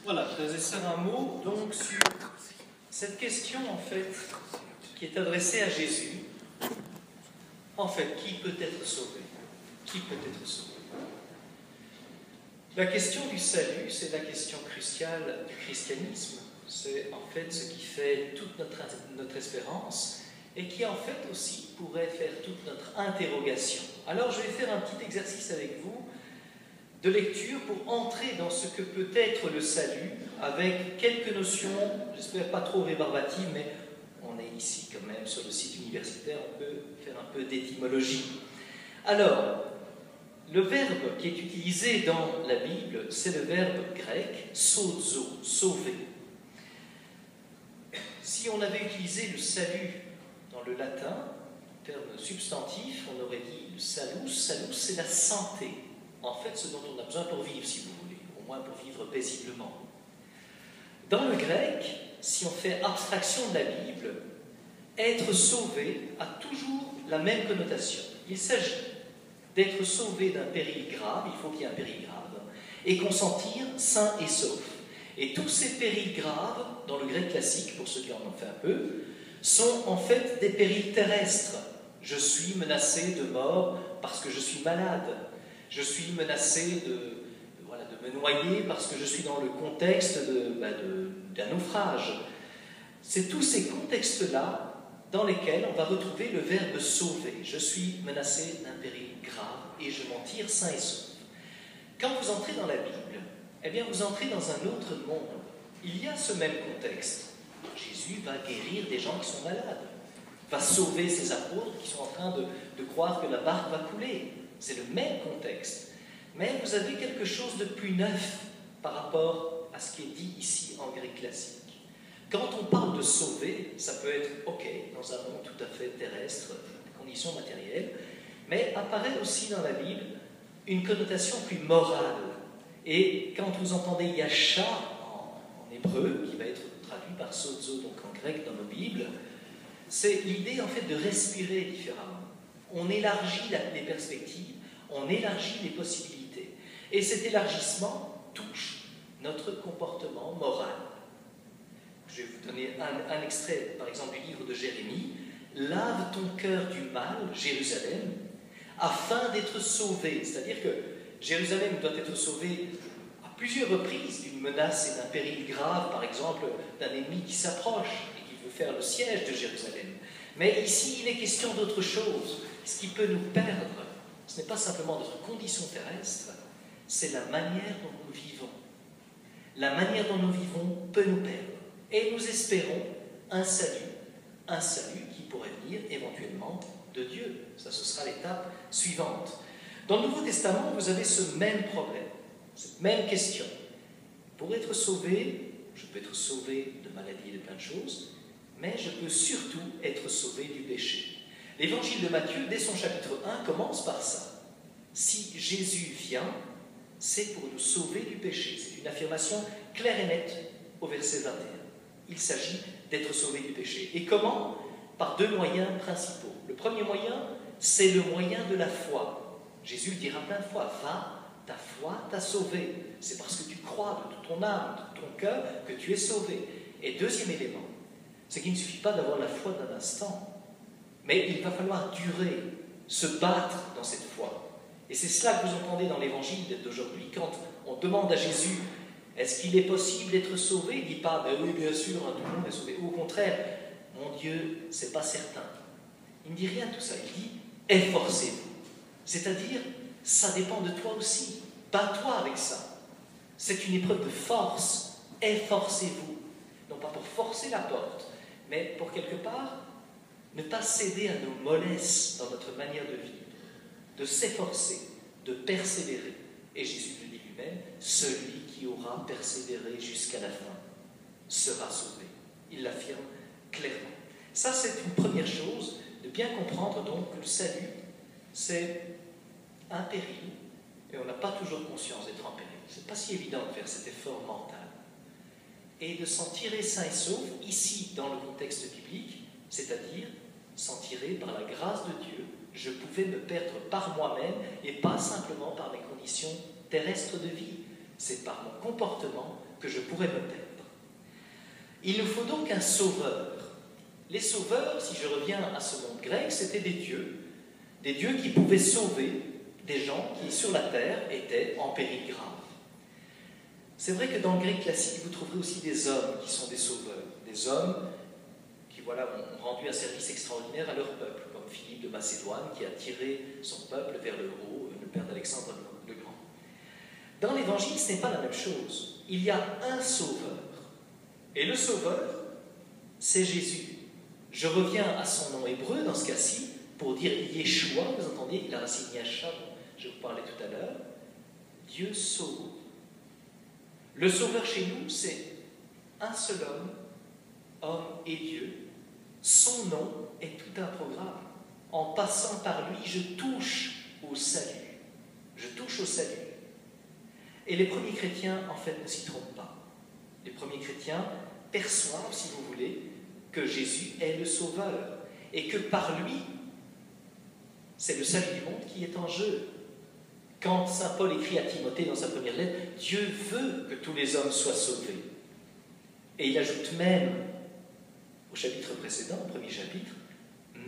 Voilà, frères et sœurs, un mot donc sur cette question en fait qui est adressée à Jésus. En fait, qui peut être sauvé? Qui peut être sauvé? La question du salut, c'est la question cruciale du christianisme. C'est en fait ce qui fait toute notre espérance et qui en fait aussi pourrait faire toute notre interrogation. Alors je vais faire un petit exercice avec vous de lecture pour entrer dans ce que peut être le salut avec quelques notions, j'espère pas trop rébarbatives, mais on est ici quand même sur le site universitaire, on peut faire un peu d'étymologie. Alors, le verbe qui est utilisé dans la Bible, c'est le verbe grec sozo, sauver. Si on avait utilisé le salut dans le latin, en termes substantifs, on aurait dit le salus. Salus, c'est la santé. En fait, ce dont on a besoin pour vivre, si vous voulez, au moins pour vivre paisiblement. Dans le grec, si on fait abstraction de la Bible, être sauvé a toujours la même connotation. Il s'agit d'être sauvé d'un péril grave, il faut qu'il y ait un péril grave, et consentir sain et sauf. Et tous ces périls graves, dans le grec classique, pour ceux qui en ont fait un peu, sont en fait des périls terrestres. Je suis menacé de mort parce que je suis malade. Je suis menacé de me noyer parce que je suis dans le contexte d'un naufrage. C'est tous ces contextes-là dans lesquels on va retrouver le verbe sauver. Je suis menacé d'un péril grave et je m'en tire sain et sauf. Quand vous entrez dans la Bible, eh bien vous entrez dans un autre monde. Il y a ce même contexte. Jésus va guérir des gens qui sont malades, va sauver ses apôtres qui sont en train de croire que la barque va couler. C'est le même contexte. Mais vous avez quelque chose de plus neuf par rapport à ce qui est dit ici en grec classique. Quand on parle de sauver, ça peut être OK, dans un monde tout à fait terrestre, conditions matérielles, mais apparaît aussi dans la Bible une connotation plus morale. Et quand vous entendez yasha en hébreu, qui va être traduit par sozo, donc en grec dans nos Bibles, c'est l'idée en fait de respirer différemment. On élargit les perspectives, on élargit les possibilités. Et cet élargissement touche notre comportement moral. Je vais vous donner un extrait, par exemple, du livre de Jérémie. « Lave ton cœur du mal, Jérusalem, afin d'être sauvé. » C'est-à-dire que Jérusalem doit être sauvée à plusieurs reprises d'une menace et d'un péril grave, par exemple, d'un ennemi qui s'approche et qui veut faire le siège de Jérusalem. Mais ici, il est question d'autre chose. Ce qui peut nous perdre, ce n'est pas simplement notre condition terrestre, c'est la manière dont nous vivons. La manière dont nous vivons peut nous perdre. Et nous espérons un salut qui pourrait venir éventuellement de Dieu. Ça, ce sera l'étape suivante. Dans le Nouveau Testament, vous avez ce même problème, cette même question. Pour être sauvé, je peux être sauvé de maladies et de plein de choses, mais je peux surtout être sauvé du péché. L'évangile de Matthieu, dès son chapitre 1, commence par ça. Si Jésus vient, c'est pour nous sauver du péché. C'est une affirmation claire et nette au verset 21. Il s'agit d'être sauvé du péché. Et comment? Par deux moyens principaux. Le premier moyen, c'est le moyen de la foi. Jésus le dira plein de fois, va, ta foi t'a sauvé. C'est parce que tu crois de toute ton âme, de tout ton cœur, que tu es sauvé. Et deuxième élément, c'est qu'il ne suffit pas d'avoir la foi d'un instant, mais il va falloir durer, se battre dans cette foi. Et c'est cela que vous entendez dans l'évangile d'aujourd'hui. Quand on demande à Jésus, est-ce qu'il est possible d'être sauvé? Il ne dit pas, ben oui, bien sûr, tout le monde est sauvé. Ou au contraire, mon Dieu, c'est pas certain. Il ne dit rien de tout ça. Il dit, efforcez-vous. C'est-à-dire, ça dépend de toi aussi. Bats-toi avec ça. C'est une épreuve de force. Efforcez-vous. Non pas pour forcer la porte, mais pour quelque part, ne pas céder à nos mollesses dans notre manière de vivre, de s'efforcer, de persévérer. Et Jésus le dit lui-même, celui qui aura persévéré jusqu'à la fin sera sauvé. Il l'affirme clairement. Ça, c'est une première chose, de bien comprendre donc que le salut, c'est un péril, et on n'a pas toujours conscience d'être en péril. Ce n'est pas si évident de faire cet effort mental. Et de s'en tirer sain et sauf, ici, dans le contexte biblique, c'est-à-dire s'en tirer par la grâce de Dieu. Je pouvais me perdre par moi-même et pas simplement par mes conditions terrestres de vie. C'est par mon comportement, que je pourrais me perdre. Il nous faut donc un sauveur. Les sauveurs, si je reviens à ce monde grec, c'était des dieux qui pouvaient sauver des gens qui, sur la terre, étaient en péril grave. C'est vrai que dans le grec classique, vous trouverez aussi des hommes qui sont des sauveurs, des hommes qui ont rendu un service extraordinaire à leur peuple, comme Philippe de Macédoine, qui a tiré son peuple vers le haut, le père d'Alexandre le Grand. Dans l'Évangile, ce n'est pas la même chose. Il y a un sauveur. Et le sauveur, c'est Jésus. Je reviens à son nom hébreu dans ce cas-ci, pour dire Yeshua, vous entendez, la racine Yasha, dont je vous parlais tout à l'heure, Dieu sauve. Le sauveur chez nous, c'est un seul homme et Dieu. Son nom est tout un programme. En passant par lui, je touche au salut. Je touche au salut. Et les premiers chrétiens, en fait, ne s'y trompent pas. Les premiers chrétiens perçoivent, si vous voulez, que Jésus est le sauveur et que par lui, c'est le salut du monde qui est en jeu. Quand saint Paul écrit à Timothée dans sa première lettre, Dieu veut que tous les hommes soient sauvés. Et il ajoute même, au chapitre précédent, au premier chapitre,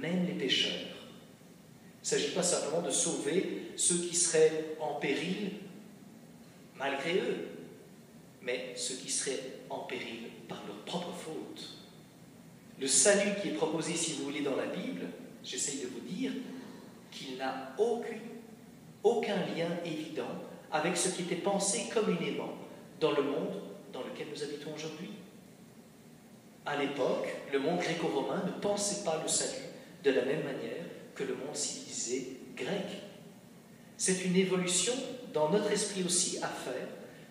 même les pécheurs. Il ne s'agit pas simplement de sauver ceux qui seraient en péril malgré eux, mais ceux qui seraient en péril par leur propre faute. Le salut qui est proposé, si vous voulez, dans la Bible, j'essaye de vous dire qu'il n'a aucun lien évident avec ce qui était pensé communément dans le monde dans lequel nous habitons aujourd'hui. À l'époque, le monde gréco-romain ne pensait pas le salut de la même manière que le monde civilisé grec. C'est une évolution dans notre esprit aussi à faire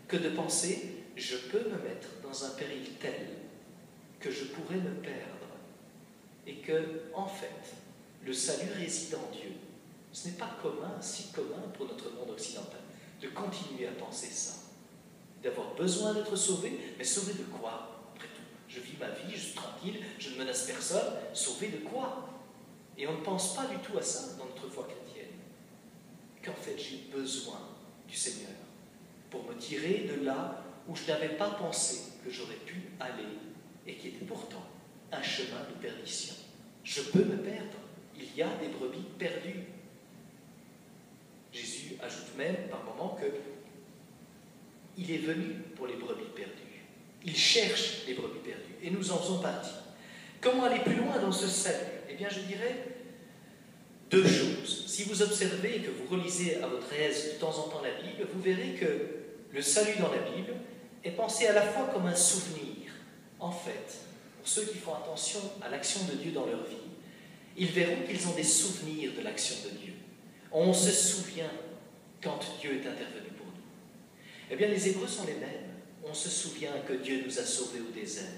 que de penser « je peux me mettre dans un péril tel que je pourrais me perdre » et que, en fait, le salut réside en Dieu. Ce n'est pas si commun pour notre monde occidental de continuer à penser ça, d'avoir besoin d'être sauvé, mais sauvé de quoi? Après tout, je vis ma vie, je suis tranquille, je ne menace personne, sauvé de quoi? Et on ne pense pas du tout à ça dans notre foi chrétienne, qu'en fait j'ai besoin du Seigneur pour me tirer de là où je n'avais pas pensé que j'aurais pu aller et qui était pourtant un chemin de perdition. Je peux me perdre, il y a des brebis perdues. Jésus ajoute même par moments qu'il est venu pour les brebis perdues. Il cherche les brebis perdues et nous en faisons partie. Comment aller plus loin dans ce salut? Eh bien, je dirais deux choses. Si vous observez et que vous relisez à votre aise de temps en temps la Bible, vous verrez que le salut dans la Bible est pensé à la fois comme un souvenir. En fait, pour ceux qui font attention à l'action de Dieu dans leur vie, ils verront qu'ils ont des souvenirs de l'action de Dieu. On se souvient quand Dieu est intervenu pour nous. Eh bien, les Hébreux sont les mêmes. On se souvient que Dieu nous a sauvés au désert.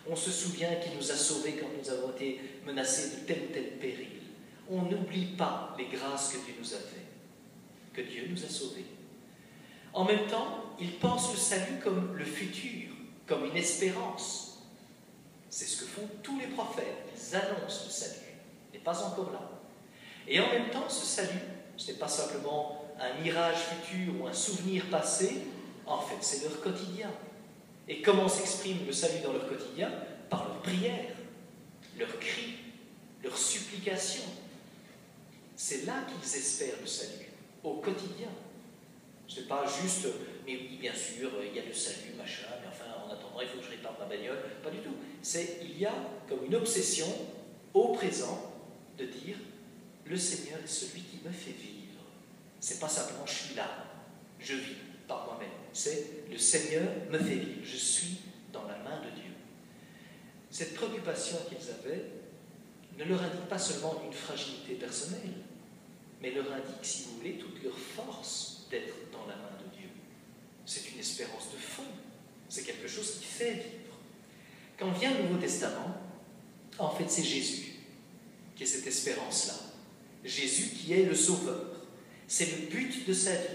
On se souvient qu'il nous a sauvés quand nous avons été menacés de tel ou tel péril. On n'oublie pas les grâces que Dieu nous a faites, que Dieu nous a sauvés. En même temps, ils pensent le salut comme le futur, comme une espérance. C'est ce que font tous les prophètes. Ils annoncent le salut. Il n'est pas encore là. Et en même temps, ce salut, ce n'est pas simplement un mirage futur ou un souvenir passé, en fait, c'est leur quotidien. Et comment s'exprime le salut dans leur quotidien? Par leurs prières, leurs cris, leurs supplications. C'est là qu'ils espèrent le salut, au quotidien. Ce n'est pas juste, mais oui, bien sûr, il y a le salut, machin, mais enfin, en attendant, il faut que je répare ma bagnole. Pas du tout. Il y a comme une obsession au présent de dire le Seigneur est celui qui me fait vivre. C'est pas simplement je suis là, je vis par moi-même. C'est le Seigneur me fait vivre. Je suis dans la main de Dieu. Cette préoccupation qu'ils avaient ne leur indique pas seulement une fragilité personnelle, mais leur indique, si vous voulez, toute leur force d'être dans la main de Dieu. C'est une espérance de fond. C'est quelque chose qui fait vivre. Quand vient le Nouveau Testament, en fait, c'est Jésus qui est cette espérance-là. Jésus qui est le Sauveur. C'est le but de sa vie.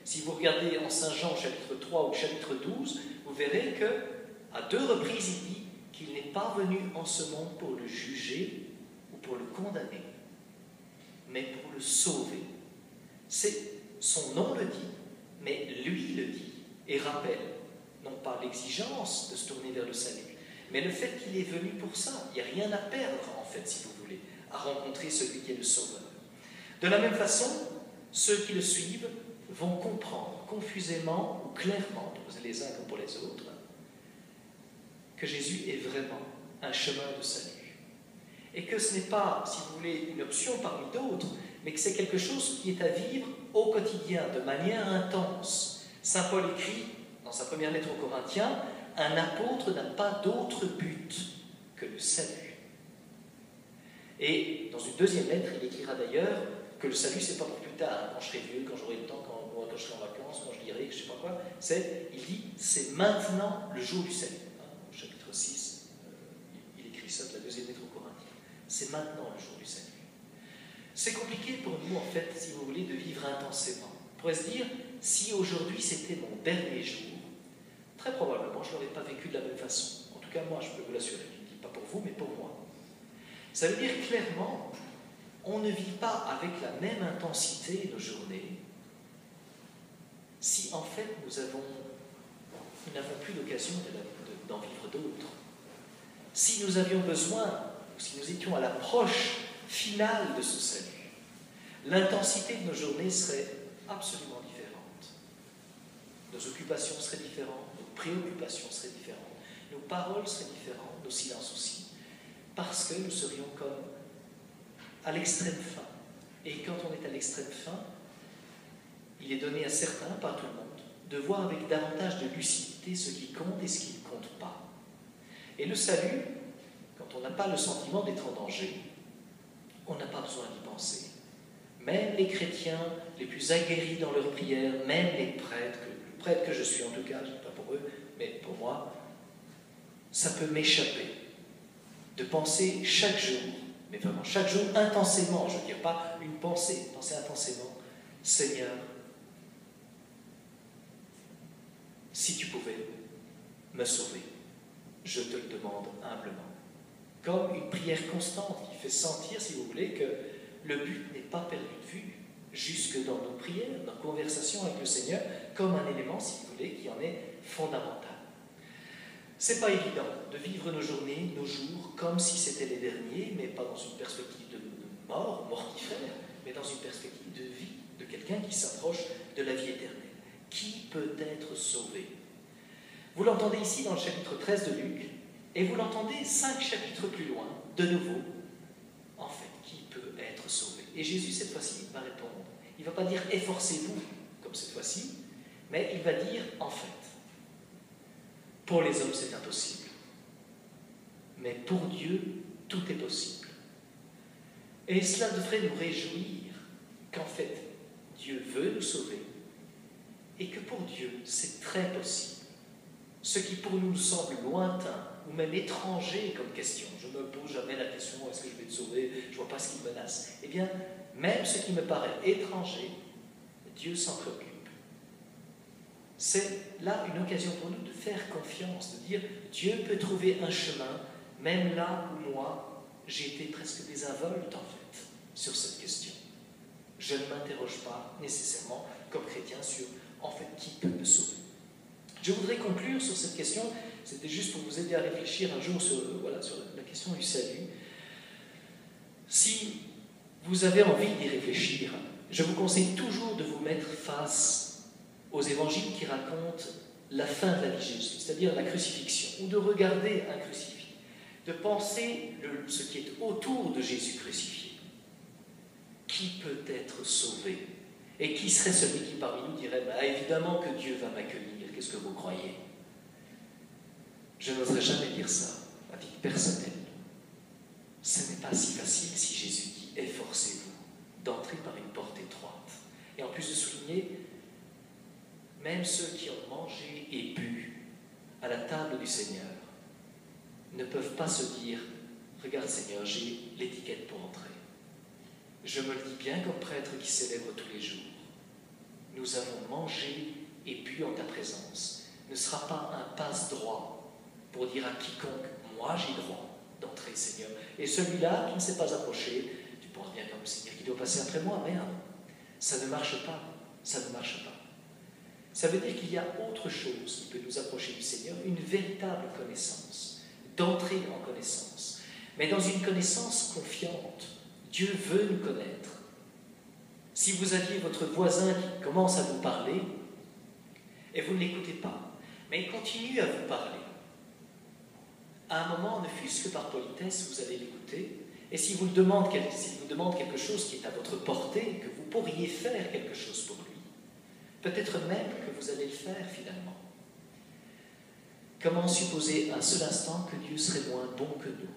Si vous regardez en Saint Jean chapitre 3 ou chapitre 12, vous verrez qu'à 2 reprises, il dit qu'il n'est pas venu en ce monde pour le juger ou pour le condamner, mais pour le sauver. Son nom le dit, mais lui le dit et rappelle non pas l'exigence de se tourner vers le salut, mais le fait qu'il est venu pour ça. Il n'y a rien à perdre, en fait, si vous voulez, à rencontrer celui qui est le Sauveur. De la même façon, ceux qui le suivent vont comprendre confusément ou clairement, pour les uns comme pour les autres, que Jésus est vraiment un chemin de salut. Et que ce n'est pas, si vous voulez, une option parmi d'autres, mais que c'est quelque chose qui est à vivre au quotidien, de manière intense. Saint Paul écrit, dans sa première lettre aux Corinthiens, « Un apôtre n'a pas d'autre but que le salut. » Et dans une deuxième lettre, il écrira d'ailleurs que le salut, ce n'est pas pour plus tard, quand je serai vieux, quand j'aurai le temps, quand je serai en vacances, quand je lirai, je ne sais pas quoi. Il dit, c'est maintenant le jour du salut. Au chapitre 6, il écrit ça de la deuxième lettre aux Corinthiens. C'est maintenant le jour du salut. C'est compliqué pour nous, en fait, si vous voulez, de vivre intensément. On pourrait se dire, si aujourd'hui c'était mon dernier jour, très probablement, je ne l'aurais pas vécu de la même façon. En tout cas, moi, je peux vous l'assurer. Je ne dis pas pour vous, mais pour moi. Ça veut dire clairement, on ne vit pas avec la même intensité nos journées si, en fait, nous n'avons plus l'occasion d'en vivre d'autres. Si nous avions besoin, ou si nous étions à l'approche finale de ce salut, l'intensité de nos journées serait absolument différente. Nos occupations seraient différentes, nos préoccupations seraient différentes, nos paroles seraient différentes, nos silences aussi, parce que nous serions comme à l'extrême fin. Et quand on est à l'extrême fin, il est donné à certains, pas à tout le monde, de voir avec davantage de lucidité ce qui compte et ce qui ne compte pas. Et le salut, quand on n'a pas le sentiment d'être en danger, on n'a pas besoin d'y penser. Même les chrétiens les plus aguerris dans leur prière, même les prêtres que je suis en tout cas, je ne dis pas pour eux, mais pour moi, ça peut m'échapper de penser chaque jour, mais vraiment chaque jour intensément, je ne veux dire pas une pensée, penser intensément, Seigneur, si tu pouvais me sauver, je te le demande humblement. Comme une prière constante qui fait sentir, si vous voulez, que le but n'est pas perdu de vue, jusque dans nos prières, nos conversations avec le Seigneur, comme un élément, si vous voulez, qui en est fondamental. C'est pas évident de vivre nos journées, nos jours, comme si c'était les derniers, mais pas dans une perspective de mort, mortifère, mais dans une perspective de vie, de quelqu'un qui s'approche de la vie éternelle. Qui peut être sauvé? Vous l'entendez ici dans le chapitre 13 de Luc, et vous l'entendez 5 chapitres plus loin, de nouveau. En fait, qui peut être sauvé? Et Jésus, cette fois-ci, va répondre. Il ne va pas dire « efforcez-vous », comme cette fois-ci, mais il va dire « en fait ». Pour les hommes, c'est impossible. Mais pour Dieu, tout est possible. Et cela devrait nous réjouir qu'en fait, Dieu veut nous sauver et que pour Dieu, c'est très possible. Ce qui pour nous semble lointain ou même étranger comme question, je ne me pose jamais la question « est-ce que je vais te sauver? Je ne vois pas ce qui me menace. » Eh bien, même ce qui me paraît étranger, Dieu s'en préoccupe. C'est là une occasion pour nous de faire confiance, de dire Dieu peut trouver un chemin, même là où moi, j'ai été presque désinvolte en fait, sur cette question. Je ne m'interroge pas nécessairement comme chrétien sur en fait qui peut me sauver. Je voudrais conclure sur cette question, c'était juste pour vous aider à réfléchir un jour sur la question du salut. Si vous avez envie d'y réfléchir, je vous conseille toujours de vous mettre face aux évangiles qui racontent la fin de la vie de Jésus, c'est-à-dire la crucifixion, ou de regarder un crucifix, de penser ce qui est autour de Jésus crucifié. Qui peut être sauvé? Et qui serait celui qui parmi nous dirait « évidemment que Dieu va m'accueillir, qu'est-ce que vous croyez ?» Je n'oserais jamais dire ça, à titre personnel. Ce n'est pas si facile si Jésus dit « efforcez-vous d'entrer par une porte étroite ». Et en plus de souligner, même ceux qui ont mangé et bu à la table du Seigneur ne peuvent pas se dire « Regarde Seigneur, j'ai l'étiquette pour entrer. Je me le dis bien comme prêtre qui célèbre tous les jours. Nous avons mangé et bu en ta présence. Ne sera pas un passe-droit pour dire à quiconque « Moi j'ai droit d'entrer Seigneur. » Et celui-là qui ne s'est pas approché, tu penses bien comme Seigneur qui doit passer après moi, merde. Ça ne marche pas, ça ne marche pas. Ça veut dire qu'il y a autre chose qui peut nous approcher du Seigneur, une véritable connaissance, d'entrer en connaissance, mais dans une connaissance confiante. Dieu veut nous connaître. Si vous aviez votre voisin qui commence à vous parler, et vous ne l'écoutez pas, mais il continue à vous parler, à un moment, ne fût-ce que par politesse, vous allez l'écouter, et s'il vous demande quelque chose qui est à votre portée, que vous pourriez faire quelque chose pour lui, peut-être même que vous allez le faire finalement. Comment supposer un seul instant que Dieu serait moins bon que nous?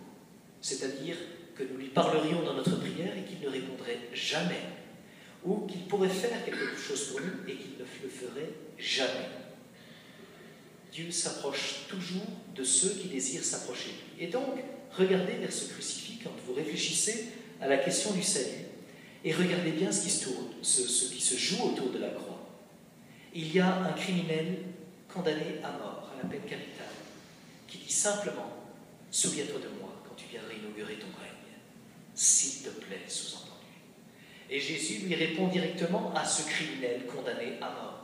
C'est-à-dire que nous lui parlerions dans notre prière et qu'il ne répondrait jamais, ou qu'il pourrait faire quelque chose pour nous et qu'il ne le ferait jamais. Dieu s'approche toujours de ceux qui désirent s'approcher de lui. Et donc, regardez vers ce crucifix quand vous réfléchissez à la question du salut, et regardez bien ce qui se joue autour de la croix. Il y a un criminel condamné à mort, à la peine capitale, qui dit simplement « Souviens-toi de moi quand tu viendras inaugurer ton règne. S'il te plaît, sous-entendu. » Et Jésus lui répond directement à ce criminel condamné à mort.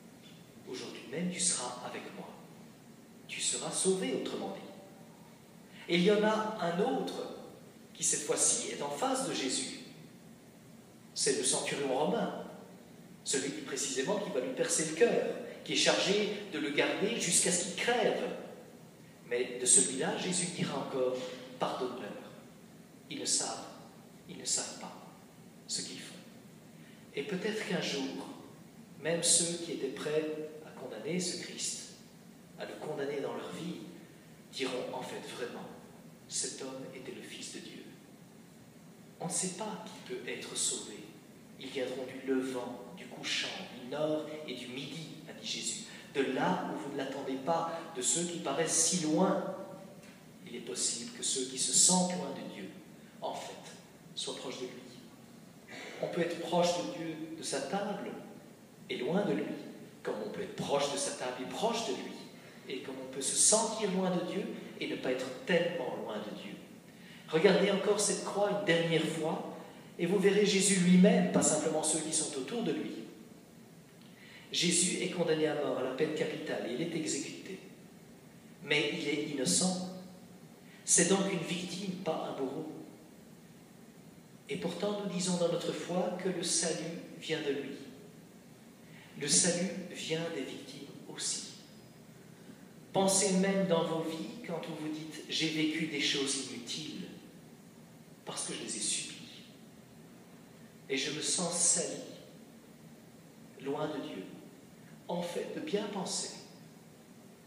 « Aujourd'hui même, tu seras avec moi. Tu seras sauvé, autrement dit. » Et il y en a un autre qui, cette fois-ci, est en face de Jésus. C'est le centurion romain. Celui qui, précisément, qui va lui percer le cœur, qui est chargé de le garder jusqu'à ce qu'il crève. Mais de celui-là, Jésus dira encore « Pardonne-leur. Ils ne savent pas ce qu'ils font. » Et peut-être qu'un jour, même ceux qui étaient prêts à condamner ce Christ, à le condamner dans leur vie, diront en fait vraiment « Cet homme était le Fils de Dieu. » On ne sait pas qui peut être sauvé. Ils viendront du levant, du couchant, du nord et du midi, a dit Jésus. De là où vous ne l'attendez pas, de ceux qui paraissent si loin. Il est possible que ceux qui se sentent loin de Dieu, en fait, soient proches de lui. On peut être proche de Dieu, de sa table, et loin de lui, comme on peut être proche de sa table et proche de lui, et comme on peut se sentir loin de Dieu et ne pas être tellement loin de Dieu. Regardez encore cette croix une dernière fois, et vous verrez Jésus lui-même, pas simplement ceux qui sont autour de lui. Jésus est condamné à mort, à la peine capitale, et il est exécuté. Mais il est innocent. C'est donc une victime, pas un bourreau. Et pourtant, nous disons dans notre foi que le salut vient de lui. Le salut vient des victimes aussi. Pensez même dans vos vies quand vous vous dites « j'ai vécu des choses inutiles parce que je les ai subies. Et je me sens sali, loin de Dieu. » En fait, de bien penser,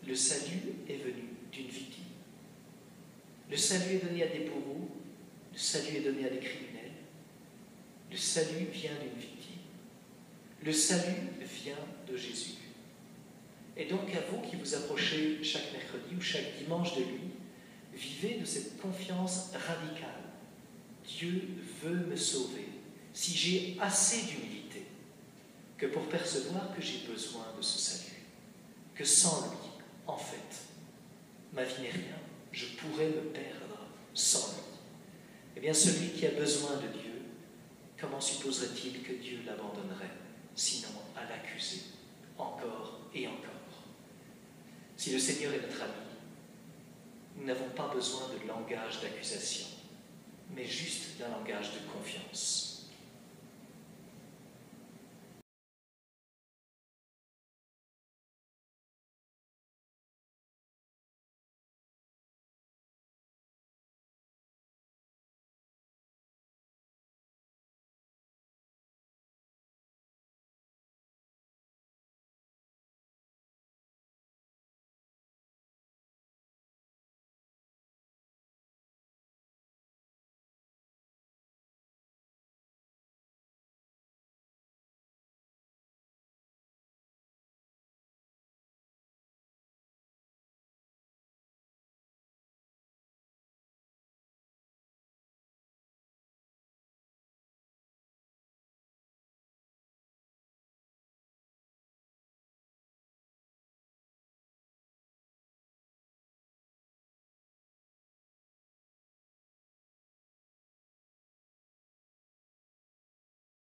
le salut est venu d'une victime. Le salut est donné à des bourreaux, le salut est donné à des criminels. Le salut vient d'une victime. Le salut vient de Jésus. Et donc, à vous qui vous approchez chaque mercredi ou chaque dimanche de lui, vivez de cette confiance radicale. Dieu veut me sauver. Si j'ai assez d'humilité que pour percevoir que j'ai besoin de ce salut, que sans lui, en fait, ma vie n'est rien, je pourrais me perdre sans lui. Eh bien, celui qui a besoin de Dieu, comment supposerait-il que Dieu l'abandonnerait, sinon à l'accuser, encore et encore? Si le Seigneur est notre ami, nous n'avons pas besoin de langage d'accusation, mais juste d'un langage de confiance.